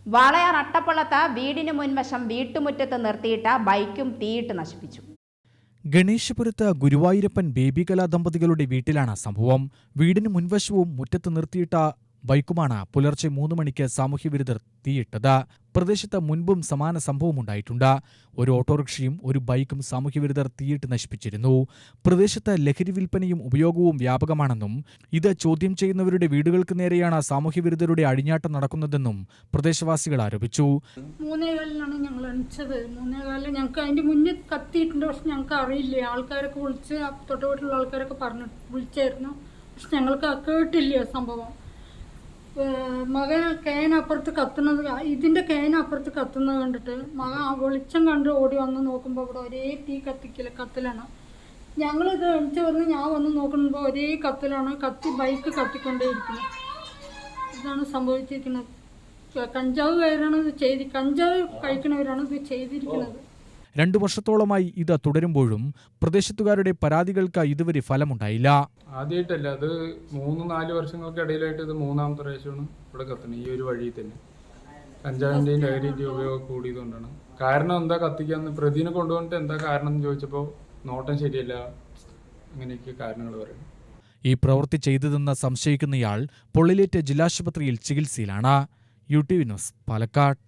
വാളയാർ അട്ടപ്പള്ളത്ത് വീടിന് മുൻവശം വീട്ടുമുറ്റത്ത് നിർത്തിയിട്ട ബൈക്കും തീയിട്ട് നശിപ്പിച്ചു. ഗണേശപുരത്ത് ഗുരുവായൂരപ്പൻ ബേബികല ദമ്പതികളുടെ വീട്ടിലാണ് സംഭവം. വീടിന് മുൻവശവും മുറ്റത്ത് നിർത്തിയിട്ട ബൈക്കുമാണ് പുലർച്ചെ 3 മണിക്ക് സാമൂഹ്യവിരുദ്ധർ തീയിട്ടത്. പ്രദേശത്ത് മുൻപും സമാന സംഭവമുണ്ടായിട്ടുണ്ട്. ഒരു ഓട്ടോറിക്ഷയും ഒരു ബൈക്കും സാമൂഹ്യവിരുദ്ധർ തീയിട്ട് നശിപ്പിച്ചിരുന്നു. പ്രദേശത്ത് ലഹരി വിൽപ്പനയും ഉപയോഗവും വ്യാപകമാണെന്നും ഇത് ചോദ്യം ചെയ്യുന്നവരുടെ വീടുകൾക്ക് നേരെയാണ് സാമൂഹ്യവിരുദ്ധരുടെ അഴിഞ്ഞാട്ടം നടക്കുന്നതെന്നും പ്രദേശവാസികൾ ആരോപിച്ചു. 3:15 ഞങ്ങൾ എണിച്ചത്. 3:15 ഞങ്ങൾക്ക് അതിന്റെ മുന്നേ കത്തിയിട്ടുണ്ട്. പക്ഷെ ഞങ്ങൾക്ക് അറിയില്ല. ആൾക്കാരൊക്കെ വിളിച്ച് തൊട്ടുപോയിട്ടുള്ള ആൾക്കാരൊക്കെ വിളിച്ചായിരുന്നു. പക്ഷെ ഞങ്ങൾക്ക് കേട്ടില്ല സംഭവം. മകൻ കേനപ്പുറത്ത് കത്തുന്നത്, ഇതിന്റെ കേനപ്പുറത്ത് കത്തുന്നത് കണ്ടിട്ട് മകൻ ആ വെളിച്ചം കണ്ട് ഓടി വന്ന് നോക്കുമ്പോൾ ഇവിടെ ഒരേ തീ കത്തലാണ്. ഞങ്ങളിത് എണിച്ച് വന്ന് ഞാൻ വന്ന് നോക്കുമ്പോൾ ഒരേ കത്തലാണ്. ബൈക്ക് കത്തിക്കൊണ്ടേയിരിക്കുന്നത്. ഇതാണ് സംഭവിച്ചിരിക്കുന്നത്. കഞ്ചാവ് കഴിക്കുന്നവരാണ് ഇത് ചെയ്തിരിക്കുന്നത്. 2 വർഷത്തോളമായി ഇത് തുടരുമ്പോഴും പ്രദേശത്തുകാരുടെ പരാതികൾക്ക് ഇതുവരെ ഫലമുണ്ടായില്ല. ആദ്യമായിട്ടല്ല, അത് 3-4 വർഷങ്ങൾക്കിടയിലായിട്ട് ഇത് 3ാമത്തെ പ്രാവശ്യമാണ് ഇവിടെ കത്തുന്നത്. ഈ ഒരു വഴിയിൽ തന്നെ കഞ്ചാവിൻ്റെയും ലഹരിൻ്റെയും ഉപയോഗം കൂടിയതുകൊണ്ടാണ്. കാരണം എന്താ കത്തിക്കാന്ന് പ്രതിനെ കൊണ്ടുവന്നിട്ട് എന്താ കാരണം എന്ന് ചോദിച്ചപ്പോൾ നോട്ടം ശരിയല്ല, അങ്ങനെയൊക്കെ കാരണങ്ങൾ പറയുന്നു. ഈ പ്രവൃത്തി ചെയ്തതെന്ന് സംശയിക്കുന്നയാൾ പൊള്ളിലേറ്റ് ജില്ലാശുപത്രിയിൽ ചികിത്സയിലാണ്. UTV news, Palakkad.